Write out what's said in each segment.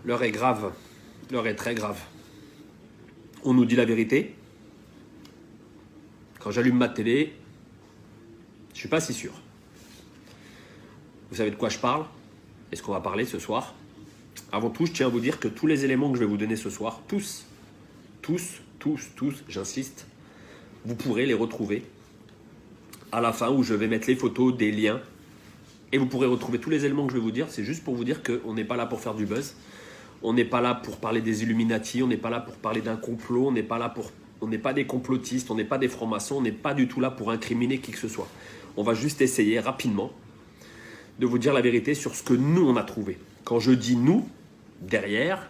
L'heure est grave. L'heure est très grave. On nous dit la vérité. Quand j'allume ma télé, je ne suis pas si sûr. Vous savez de quoi je parle? Est-ce qu'on va parler ce soir? Avant tout, je tiens à vous dire que tous les éléments que je vais vous donner ce soir, tous, j'insiste, vous pourrez les retrouver à la fin où je vais mettre les photos, des liens. Et vous pourrez retrouver tous les éléments que je vais vous dire. C'est juste pour vous dire qu'on n'est pas là pour faire du buzz. On n'est pas là pour parler des Illuminati. On n'est pas là pour parler d'un complot. On n'est pas des complotistes. On n'est pas des francs-maçons. On n'est pas du tout là pour incriminer qui que ce soit. On va juste essayer rapidement de vous dire la vérité sur ce que nous, on a trouvé. Quand je dis nous, derrière,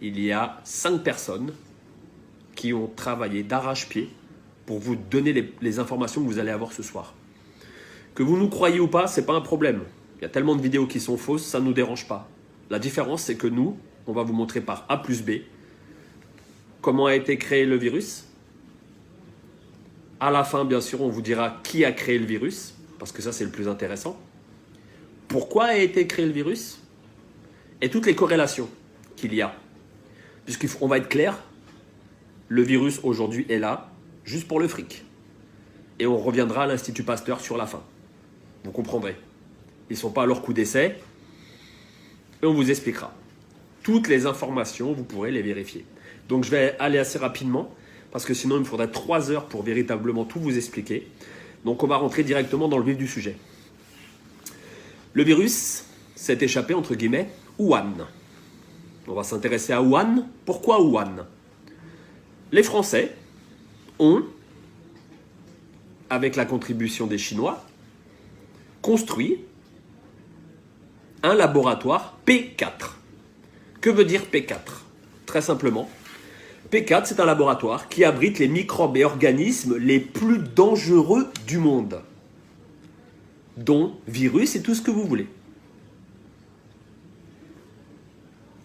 il y a 5 personnes qui ont travaillé d'arrache-pied pour vous donner les informations que vous allez avoir ce soir. Que vous nous croyez ou pas, c'est pas un problème. Il y a tellement de vidéos qui sont fausses, ça ne nous dérange pas. La différence, c'est que nous, on va vous montrer par A plus B comment a été créé le virus. À la fin, bien sûr, on vous dira qui a créé le virus, parce que ça, c'est le plus intéressant. Pourquoi a été créé le virus et toutes les corrélations qu'il y a. Puisqu'on va être clair, le virus aujourd'hui est là juste pour le fric. Et on reviendra à l'Institut Pasteur sur la fin. Vous comprendrez. Ils ne sont pas à leur coup d'essai. Et on vous expliquera. Toutes les informations, vous pourrez les vérifier. Donc je vais aller assez rapidement, parce que sinon il me faudrait 3 heures pour véritablement tout vous expliquer. Donc on va rentrer directement dans le vif du sujet. Le virus s'est échappé, entre guillemets, Wuhan. On va s'intéresser à Wuhan. Pourquoi Wuhan? Les Français ont, avec la contribution des Chinois, construit un laboratoire P4. Que veut dire P4? Très simplement, P4, c'est un laboratoire qui abrite les microbes et organismes les plus dangereux du monde, dont virus et tout ce que vous voulez.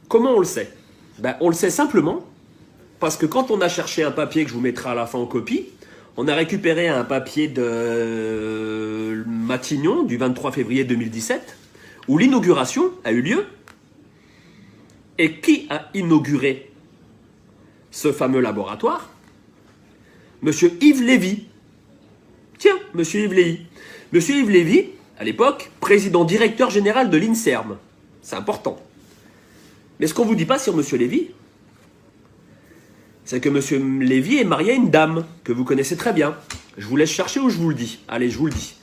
Comment on le sait? On le sait simplement parce que quand on a cherché un papier que je vous mettrai à la fin en copie, on a récupéré un papier de Matignon du 23 février 2017 où l'inauguration a eu lieu. Et qui a inauguré ce fameux laboratoire? Monsieur Yves Lévy. Tiens, monsieur Yves Lévy. Monsieur Yves Lévy, à l'époque, président directeur général de l'INSERM. C'est important. Mais ce qu'on ne vous dit pas sur monsieur Lévy, c'est que monsieur Lévy est marié à une dame que vous connaissez très bien. Je vous laisse chercher ou je vous le dis. Allez, je vous le dis.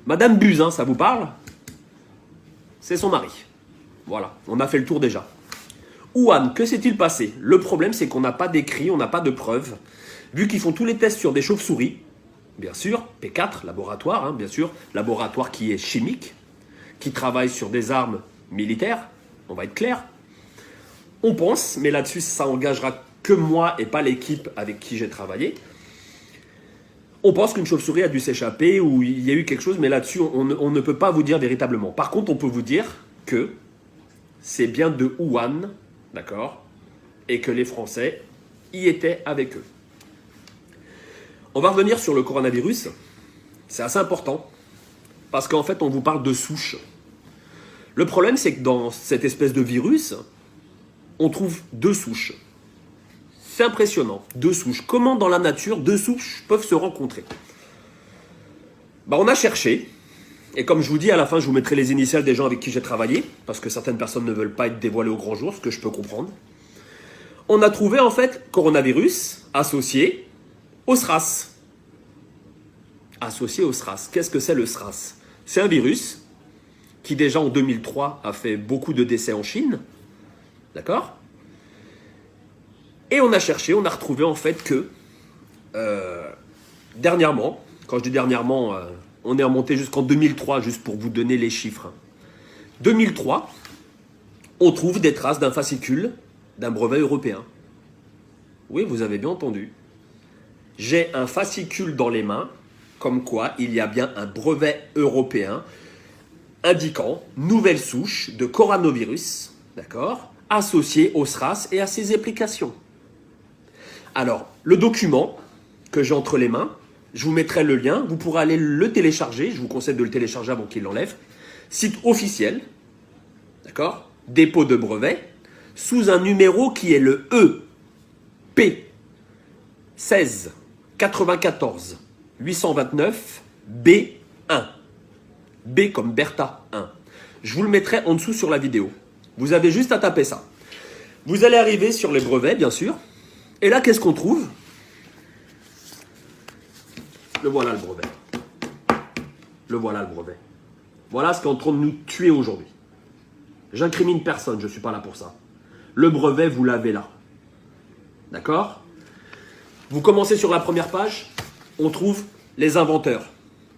Madame Buzyn, ça vous parle? C'est son mari. Voilà, on a fait le tour déjà. Wuhan, que s'est-il passé? Le problème, c'est qu'on n'a pas d'écrit, on n'a pas de preuves. Vu qu'ils font tous les tests sur des chauves-souris, bien sûr, P4, laboratoire, hein, bien sûr, laboratoire qui est chimique, qui travaille sur des armes militaires, on va être clair. On pense, mais là-dessus, ça engagera que moi et pas l'équipe avec qui j'ai travaillé. On pense qu'une chauve-souris a dû s'échapper ou il y a eu quelque chose, mais là-dessus, on ne peut pas vous dire véritablement. Par contre, on peut vous dire que c'est bien de Wuhan, d'accord, et que les Français y étaient avec eux. On va revenir sur le coronavirus. C'est assez important, parce qu'en fait, on vous parle de souches. Le problème, c'est que dans cette espèce de virus, on trouve 2 souches. C'est impressionnant, 2 souches. Comment dans la nature 2 souches peuvent se rencontrer? On a cherché, et comme je vous dis, à la fin, je vous mettrai les initiales des gens avec qui j'ai travaillé, parce que certaines personnes ne veulent pas être dévoilées au grand jour, ce que je peux comprendre. On a trouvé en fait coronavirus associé au SRAS. Associé au SRAS. Qu'est-ce que c'est le SRAS? C'est un virus qui déjà en 2003 a fait beaucoup de décès en Chine. D'accord? Et on a cherché, on a retrouvé en fait que dernièrement, quand je dis dernièrement, on est remonté jusqu'en 2003, juste pour vous donner les chiffres. 2003, on trouve des traces d'un fascicule d'un brevet européen. Oui, vous avez bien entendu. J'ai un fascicule dans les mains, comme quoi il y a bien un brevet européen indiquant nouvelle souche de coronavirus, d'accord, associée au SRAS et à ses applications. Alors, le document que j'ai entre les mains, je vous mettrai le lien, vous pourrez aller le télécharger, je vous conseille de le télécharger avant qu'il l'enlève. Site officiel, d'accord, dépôt de brevet. sous un numéro qui est le EP 16 94 829 B1. B comme Bertha 1. Je vous le mettrai en dessous sur la vidéo. Vous avez juste à taper ça. Vous allez arriver sur les brevets, bien sûr. Et là, qu'est-ce qu'on trouve? Le voilà le brevet. Le voilà le brevet. Voilà ce qui est en train de nous tuer aujourd'hui. J'incrimine personne, je ne suis pas là pour ça. Le brevet, vous l'avez là. D'accord? Vous commencez sur la première page, on trouve les inventeurs.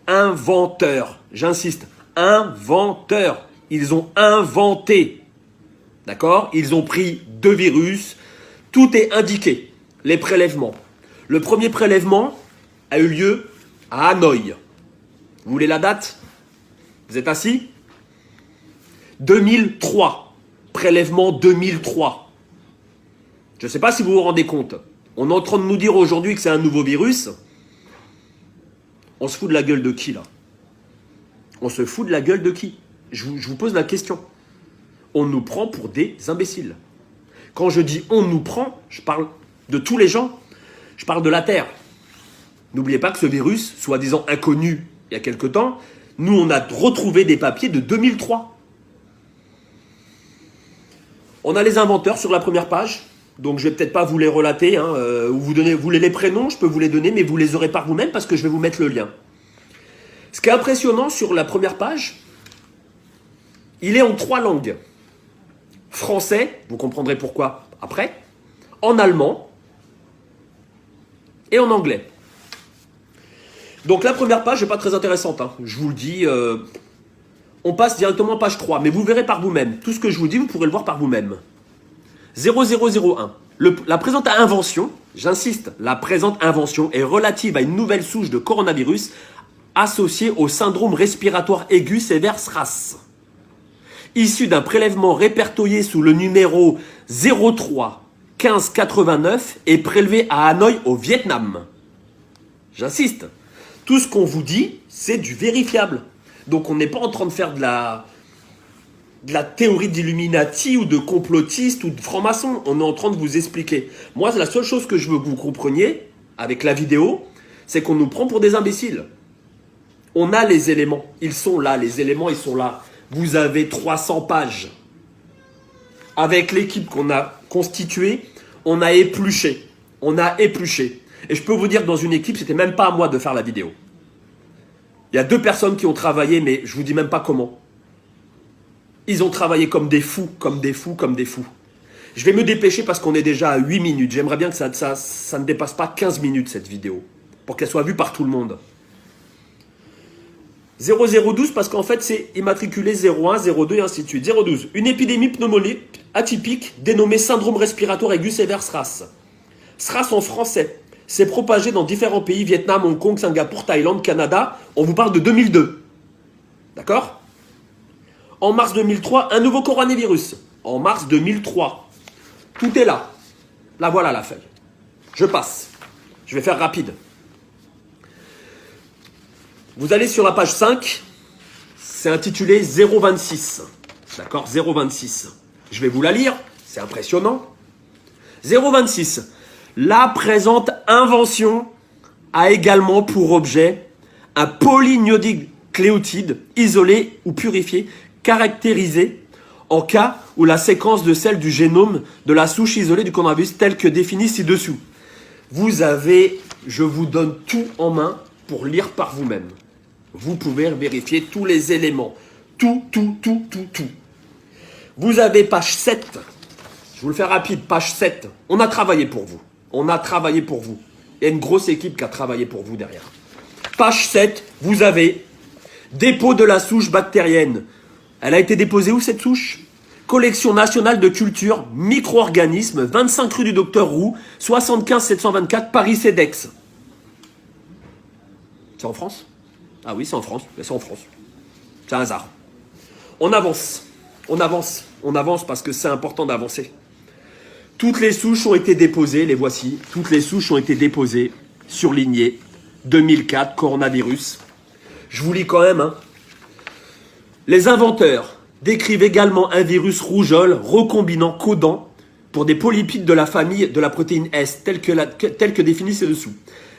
Inventeurs, j'insiste, inventeurs. Ils ont inventé. D'accord? Ils ont pris 2 virus. Tout est indiqué. Les prélèvements. Le premier prélèvement a eu lieu à Hanoï. Vous voulez la date? Vous êtes assis? 2003. Prélèvement 2003. Je ne sais pas si vous vous rendez compte. On est en train de nous dire aujourd'hui que c'est un nouveau virus. On se fout de la gueule de qui là? On se fout de la gueule de qui? Je vous pose la question. On nous prend pour des imbéciles. Quand je dis on nous prend, je parle de tous les gens. Je parle de la Terre. N'oubliez pas que ce virus, soi-disant inconnu il y a quelque temps, nous on a retrouvé des papiers de 2003. On a les inventeurs sur la première page. Donc je ne vais peut-être pas vous les relater, hein, ou vous voulez les prénoms, je peux vous les donner, mais vous les aurez par vous-même parce que je vais vous mettre le lien. Ce qui est impressionnant sur la première page, il est en 3 langues. Français, vous comprendrez pourquoi après, en allemand et en anglais. Donc la première page n'est pas très intéressante, hein. Je vous le dis, on passe directement à page 3, mais vous verrez par vous-même. Tout ce que je vous dis, vous pourrez le voir par vous-même. 0001. La présente invention, j'insiste, la présente invention est relative à une nouvelle souche de coronavirus associée au syndrome respiratoire aigu sévère SRAS. Issue d'un prélèvement répertorié sous le numéro 03 15 89 et prélevé à Hanoï au Vietnam. J'insiste, tout ce qu'on vous dit, c'est du vérifiable. Donc on n'est pas en train de faire de la théorie d'Illuminati ou de complotiste ou de franc-maçon. On est en train de vous expliquer. Moi, la seule chose que je veux que vous compreniez avec la vidéo, c'est qu'on nous prend pour des imbéciles. On a les éléments. Ils sont là. Les éléments, ils sont là. Vous avez 300 pages. Avec l'équipe qu'on a constituée, on a épluché. On a épluché. Et je peux vous dire que dans une équipe, c'était même pas à moi de faire la vidéo. Il y a 2 personnes qui ont travaillé, mais je vous dis même pas comment. Ils ont travaillé comme des fous, comme des fous, comme des fous. Je vais me dépêcher parce qu'on est déjà à 8 minutes. J'aimerais bien que ça ne dépasse pas 15 minutes cette vidéo, pour qu'elle soit vue par tout le monde. 0012 parce qu'en fait c'est immatriculé 01, 02 et ainsi de suite. 012. Une épidémie pneumonique atypique dénommée syndrome respiratoire aigu sévère SRAS. SRAS en français. C'est propagé dans différents pays, Vietnam, Hong Kong, Singapour, Thaïlande, Canada. On vous parle de 2002. D'accord ? En mars 2003, un nouveau coronavirus. En mars 2003. Tout est là. Là, voilà la feuille. Je passe. Je vais faire rapide. Vous allez sur la page 5. C'est intitulé 026. D'accord ? 026. Je vais vous la lire. C'est impressionnant. 026. La présente invention a également pour objet un polynucléotide isolé ou purifié caractérisé en cas où la séquence de celle du génome de la souche isolée du coronavirus telle que définie ci-dessous. Vous avez, je vous donne tout en main pour lire par vous-même. Vous pouvez vérifier tous les éléments. Tout. Vous avez page 7. Je vous le fais rapide, page 7. On a travaillé pour vous. On a travaillé pour vous. Il y a une grosse équipe qui a travaillé pour vous derrière. Page 7, vous avez dépôt de la souche bactérienne. Elle a été déposée où cette souche? Collection nationale de culture, micro-organismes, 25 rue du Docteur Roux, 75 724 Paris-Cedex. C'est en France? Ah oui, c'est en France. C'est en France. C'est un hasard. On avance. On avance parce que c'est important d'avancer. Toutes les souches ont été déposées, les voici. Toutes les souches ont été déposées, surlignées. 2004, coronavirus. Je vous lis quand même. Hein. Les inventeurs décrivent également un virus rougeole recombinant codant pour des polypides de la famille de la protéine S, telle que définie ci-dessous.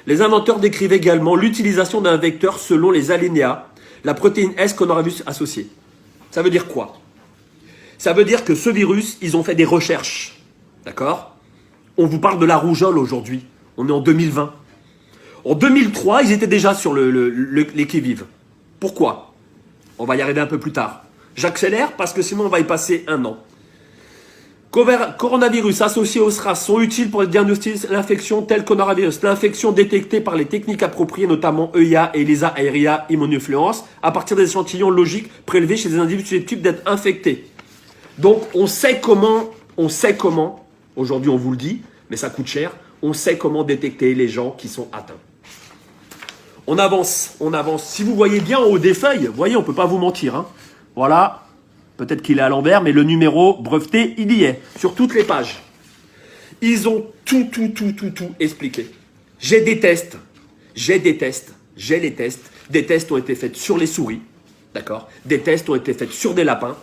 Les inventeurs décrivent également l'utilisation d'un vecteur selon les alinéas, la protéine S qu'on aura vu associée. Ça veut dire quoi? Ça veut dire que ce virus, ils ont fait des recherches. D'accord? On vous parle de la rougeole aujourd'hui. On est en 2020. En 2003, ils étaient déjà sur les qui-vive. Pourquoi? On va y arriver un peu plus tard. J'accélère parce que sinon on va y passer un an. Coronavirus associés au SRAS sont utiles pour diagnostiquer l'infection telle coronavirus. L'infection détectée par les techniques appropriées, notamment EIA et ELISA aérea immunofluence, à partir des échantillons logiques prélevés chez des individus susceptibles d'être infectés. Donc on sait comment, aujourd'hui on vous le dit, mais ça coûte cher, on sait comment détecter les gens qui sont atteints. On avance. Si vous voyez bien en haut des feuilles, vous voyez, on ne peut pas vous mentir. Hein. Voilà, peut-être qu'il est à l'envers, mais le numéro breveté, il y est, sur toutes les pages. Ils ont tout expliqué. J'ai les tests. Des tests ont été faits sur les souris, d'accord? Des tests ont été faits sur des lapins,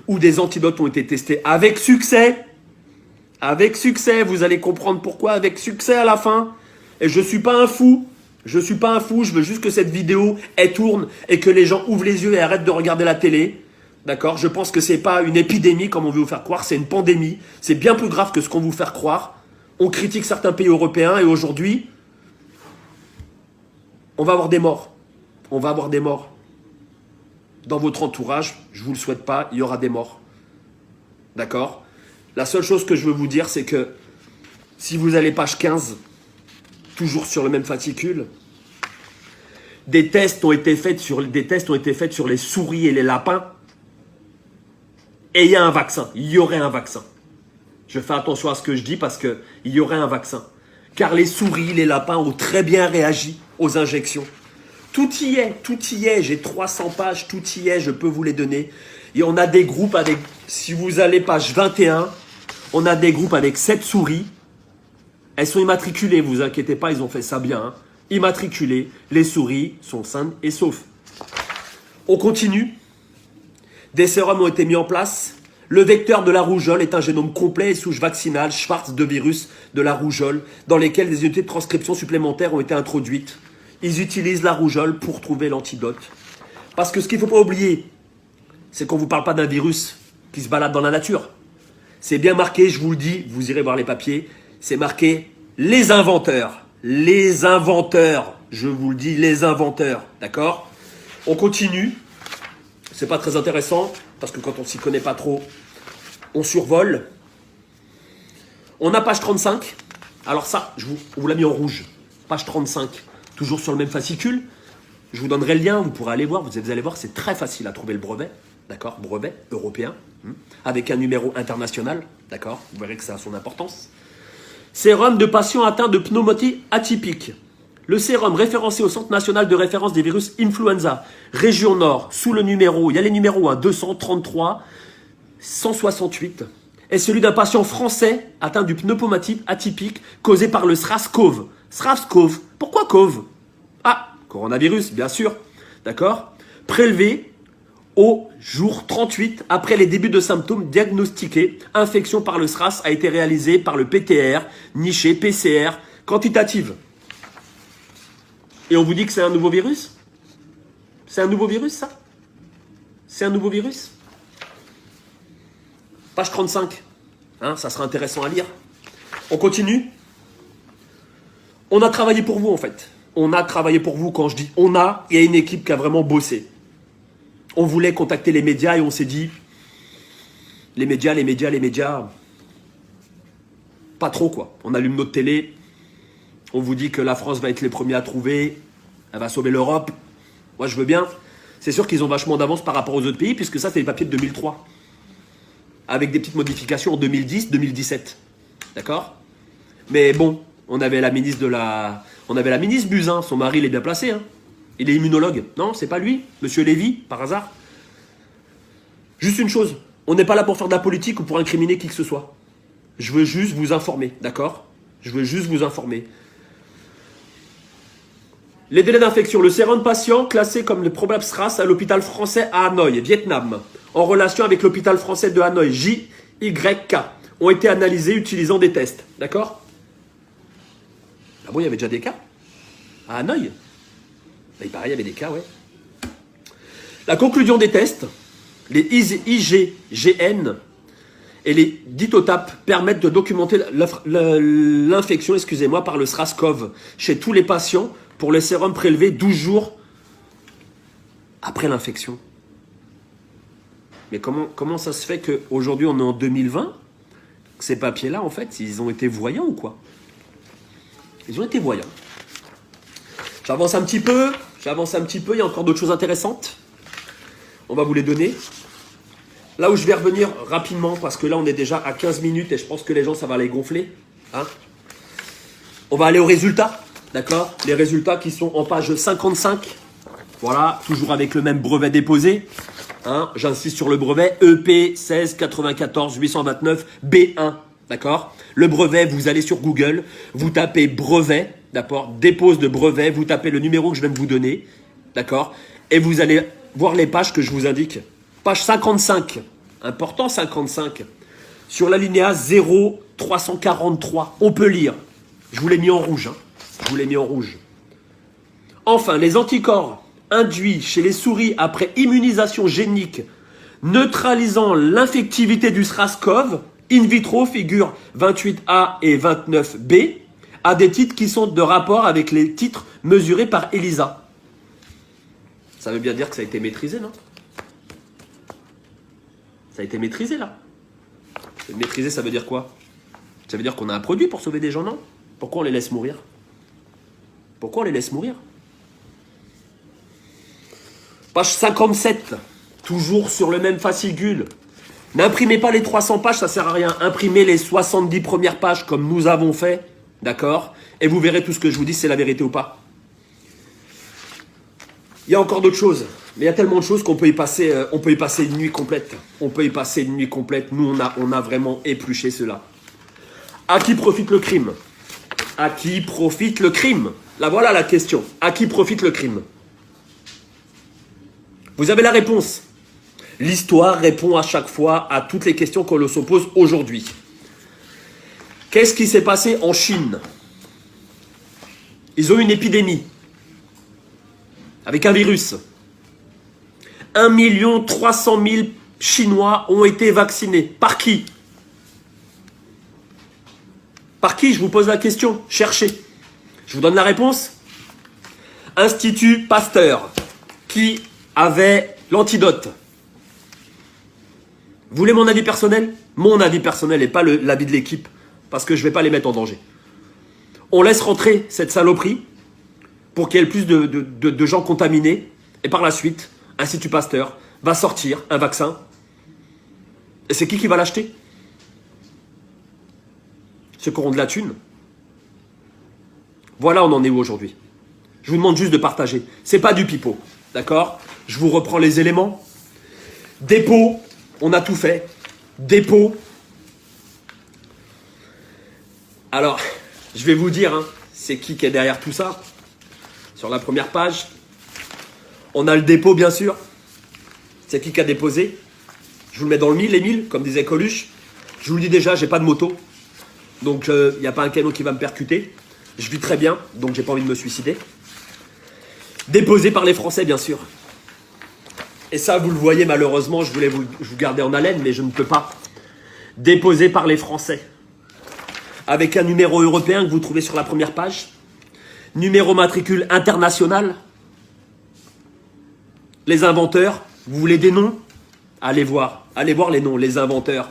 où des antidotes ont été testés avec succès. Avec succès, vous allez comprendre pourquoi, avec succès à la fin. Et je ne suis pas un fou. Je veux juste que cette vidéo, elle tourne et que les gens ouvrent les yeux et arrêtent de regarder la télé. D'accord? Je pense que ce n'est pas une épidémie comme on veut vous faire croire, c'est une pandémie. C'est bien plus grave que ce qu'on veut vous faire croire. On critique certains pays européens et aujourd'hui, on va avoir des morts. Dans votre entourage, je ne vous le souhaite pas, il y aura des morts. D'accord? La seule chose que je veux vous dire, c'est que si vous allez page 15, toujours sur le même fascicule, des tests ont été faits sur les souris et les lapins, et il y a un vaccin. Il y aurait un vaccin. Je fais attention à ce que je dis parce qu'il y aurait un vaccin. Car les souris, les lapins ont très bien réagi aux injections. Tout y est. J'ai 300 pages, tout y est, je peux vous les donner. Et on a des groupes avec, si vous allez page 21, on a des groupes avec 7 souris. Elles sont immatriculées, vous inquiétez pas, ils ont fait ça bien. Hein. Immatriculées, les souris sont saines et saufs. On continue. Des sérums ont été mis en place. Le vecteur de la rougeole est un génome complet et souche vaccinale Schwartz de virus de la rougeole, dans lesquelles des unités de transcription supplémentaires ont été introduites. Ils utilisent la rougeole pour trouver l'antidote. Parce que ce qu'il ne faut pas oublier, c'est qu'on ne vous parle pas d'un virus qui se balade dans la nature. C'est bien marqué, je vous le dis, vous irez voir les papiers, c'est marqué les inventeurs. Les inventeurs, je vous le dis, les inventeurs, d'accord? On continue. C'est pas très intéressant, parce que quand on s'y connaît pas trop, on survole. On a page 35. Alors ça, on vous l'a mis en rouge. Page 35, toujours sur le même fascicule. Je vous donnerai le lien, vous pourrez aller voir. Vous allez voir, c'est très facile à trouver le brevet. D'accord? Brevet européen, avec un numéro international. D'accord? Vous verrez que ça a son importance. Sérum de patients atteints de pneumonie atypique. Le sérum référencé au Centre national de référence des virus influenza, région Nord, sous le numéro, il y a les numéros 233, 168, est celui d'un patient français atteint du pneumonie atypique causé par le SRAS-CoV. SRAS-CoV, pourquoi CoV? Ah, coronavirus, bien sûr, d'accord? Prélevé au jour 38, après les débuts de symptômes diagnostiqués, infection par le SRAS a été réalisée par le PTR, niché PCR, quantitative. Et on vous dit que c'est un nouveau virus? C'est un nouveau virus, ça? C'est un nouveau virus? Page 35. Hein, ça sera intéressant à lire. On continue. On a travaillé pour vous, en fait. On a travaillé pour vous. Quand je dis on a, il y a une équipe qui a vraiment bossé. On voulait contacter les médias et on s'est dit, les médias, pas trop, quoi. On allume notre télé. On vous dit que la France va être les premiers à trouver, elle va sauver l'Europe. Moi, je veux bien. C'est sûr qu'ils ont vachement d'avance par rapport aux autres pays, puisque ça, c'est les papiers de 2003. Avec des petites modifications en 2010, 2017. D'accord? Mais bon, on avait la ministre Buzyn, son mari, il est bien placé. Hein. Il est immunologue. Non, c'est pas lui, Monsieur Lévy, par hasard. Juste une chose, on n'est pas là pour faire de la politique ou pour incriminer qui que ce soit. Je veux juste vous informer, d'accord? Je veux juste vous informer. Les délais d'infection. Le sérum patient classé comme le probable SRAS à l'hôpital français à Hanoï, Vietnam, en relation avec l'hôpital français de Hanoï, JYK, ont été analysés utilisant des tests. D'accord? Ah bon, il y avait déjà des cas? À Hanoï? Il paraît, il y avait des cas, ouais. La conclusion des tests, les IgGN et les ditotapes permettent de documenter l'infection, excusez-moi, par le SRAS-CoV chez tous les patients pour le sérum prélevé 12 jours après l'infection. Mais comment ça se fait qu'aujourd'hui, on est en 2020, que ces papiers-là, en fait, ils ont été voyants ou quoi? Ils ont été voyants. J'avance un petit peu, il y a encore d'autres choses intéressantes. On va vous les donner. Là où je vais revenir rapidement, parce que là, on est déjà à 15 minutes et je pense que les gens, ça va les gonfler. Hein, on va aller aux résultats, d'accord? Les résultats qui sont en page 55. Voilà, toujours avec le même brevet déposé. Hein, j'insiste sur le brevet EP 16 94 829 B1. D'accord? Le brevet, vous allez sur Google, vous tapez brevet, d'accord? Dépose de brevet, vous tapez le numéro que je viens de vous donner, d'accord? Et vous allez voir les pages que je vous indique. Page 55, important 55, sur l'alinéa 0343, on peut lire. Je vous l'ai mis en rouge, hein. Je vous l'ai mis en rouge. Enfin, les anticorps induits chez les souris après immunisation génique neutralisant l'infectivité du SRAS-CoV in vitro figure 28A et 29B à des titres qui sont de rapport avec les titres mesurés par ELISA. Ça veut bien dire que ça a été maîtrisé, non? Ça a été maîtrisé, là. Maîtrisé, ça veut dire quoi? Ça veut dire qu'on a un produit pour sauver des gens, non? Pourquoi on les laisse mourir? Pourquoi on les laisse mourir? Page 57, toujours sur le même fascicule. N'imprimez pas les 300 pages, ça sert à rien. Imprimez les 70 premières pages comme nous avons fait, d'accord? Et vous verrez tout ce que je vous dis, c'est la vérité ou pas. Il y a encore d'autres choses, mais il y a tellement de choses qu'on peut y passer, une nuit complète. On peut y passer une nuit complète. Nous, on a vraiment épluché cela. À qui profite le crime? À qui profite le crime? Là, voilà la question. À qui profite le crime? Vous avez la réponse. L'histoire répond à chaque fois à toutes les questions qu'on se pose aujourd'hui. Qu'est-ce qui s'est passé en Chine? Ils ont eu une épidémie avec un virus. 1 300 000 Chinois ont été vaccinés. Par qui? Par qui? Je vous pose la question. Cherchez. Je vous donne la réponse. Institut Pasteur, qui avait l'antidote. Vous voulez mon avis personnel? Mon avis personnel et pas l'avis de l'équipe, parce que je ne vais pas les mettre en danger. On laisse rentrer cette saloperie pour qu'il y ait le plus de gens contaminés, et par la suite, Institut Pasteur va sortir un vaccin. Et c'est qui va l'acheter? Ceux qui auront de la thune. Voilà, on en est où aujourd'hui? Je vous demande juste de partager. C'est pas du pipeau, d'accord? Je vous reprends les éléments. Dépôt, on a tout fait. Dépôt. Alors, je vais vous dire, hein, c'est qui est derrière tout ça. Sur la première page, on a le dépôt, bien sûr. C'est qui a déposé. Je vous le mets dans le mille, les mille, comme disait Coluche. Je vous le dis déjà, j'ai pas de moto. Donc, il n'y a pas un camion qui va me percuter. Je vis très bien, donc j'ai pas envie de me suicider. Déposé par les Français, bien sûr. Et ça, vous le voyez, malheureusement, je voulais vous garder en haleine, mais je ne peux pas. Déposé par les Français. Avec un numéro européen que vous trouvez sur la première page. Numéro matricule international. Les inventeurs, vous voulez des noms? Allez voir les noms, les inventeurs.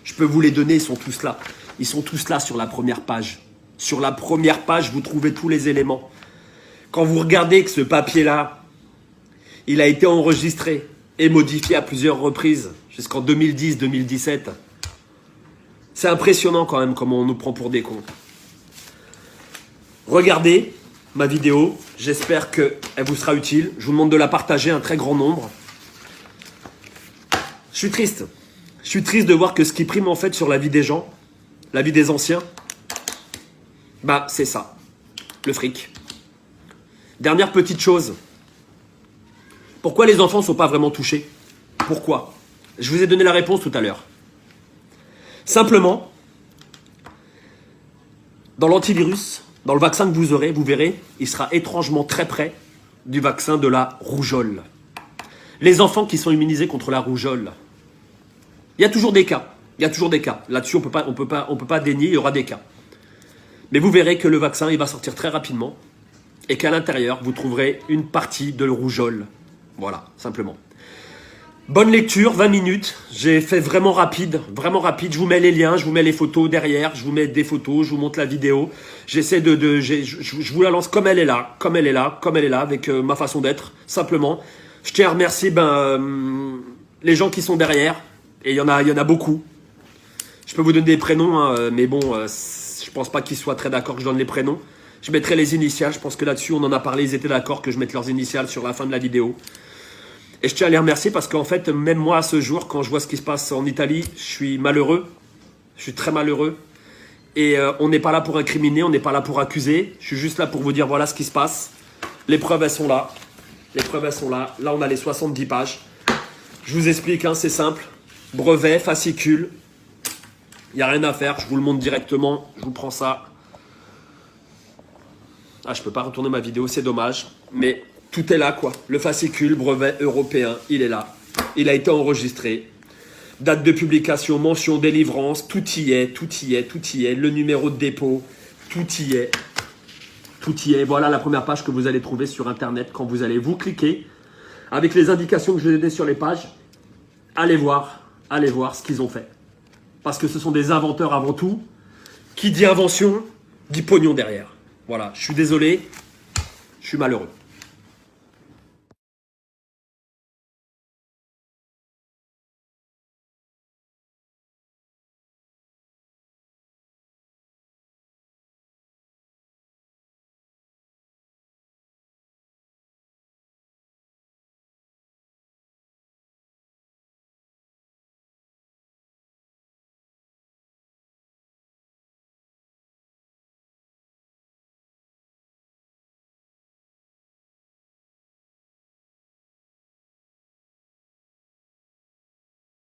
Je peux vous les donner, ils sont tous là. Ils sont tous là sur la première page. Sur la première page, vous trouvez tous les éléments. Quand vous regardez que ce papier-là, il a été enregistré et modifié à plusieurs reprises, jusqu'en 2010-2017. C'est impressionnant quand même comment on nous prend pour des cons. Regardez ma vidéo, j'espère qu'elle vous sera utile. Je vous demande de la partager un très grand nombre. Je suis triste. Je suis triste de voir que ce qui prime en fait sur la vie des gens, la vie des anciens, bah c'est ça, le fric. Dernière petite chose. Pourquoi les enfants ne sont pas vraiment touchés? Pourquoi? Je vous ai donné la réponse tout à l'heure. Simplement, dans l'antivirus, dans le vaccin que vous aurez, vous verrez, il sera étrangement très près du vaccin de la rougeole. Les enfants qui sont immunisés contre la rougeole, il y a toujours des cas. Il y a toujours des cas. Là-dessus, on peut pas dénier, il y aura des cas. Mais vous verrez que le vaccin, il va sortir très rapidement et qu'à l'intérieur, vous trouverez une partie de rougeole. Voilà, simplement. Bonne lecture, 20 minutes. J'ai fait vraiment rapide, vraiment rapide. Je vous mets les liens, je vous mets les photos derrière, je vous mets des photos, je vous montre la vidéo. J'essaie je vous la lance comme elle est là, comme elle est là, comme elle est là, avec ma façon d'être, simplement. Je tiens à remercier les gens qui sont derrière, et il y en a beaucoup. Je peux vous donner des prénoms, hein, mais bon, je pense pas qu'ils soient très d'accord que je donne les prénoms. Je mettrai les initiales, je pense que là-dessus, on en a parlé, ils étaient d'accord que je mette leurs initiales sur la fin de la vidéo. Et je tiens à les remercier parce qu'en fait, même moi, à ce jour, quand je vois ce qui se passe en Italie, je suis malheureux. Je suis très malheureux. Et on n'est pas là pour incriminer, on n'est pas là pour accuser. Je suis juste là pour vous dire, voilà ce qui se passe. Les preuves, elles sont là. Les preuves, elles sont là. Là, on a les 70 pages. Je vous explique, hein, c'est simple. Brevet, fascicule. Il n'y a rien à faire. Je vous le montre directement. Je vous prends ça. Ah, je ne peux pas retourner ma vidéo, c'est dommage. Mais tout est là, quoi. Le fascicule, brevet européen, il est là. Il a été enregistré. Date de publication, mention, délivrance, tout y est, tout y est, tout y est. Le numéro de dépôt, tout y est. Tout y est. Voilà la première page que vous allez trouver sur Internet quand vous allez vous cliquer. Avec les indications que je vous ai données sur les pages, allez voir ce qu'ils ont fait. Parce que ce sont des inventeurs avant tout. Qui dit invention, dit pognon derrière. Voilà, je suis désolé, je suis malheureux.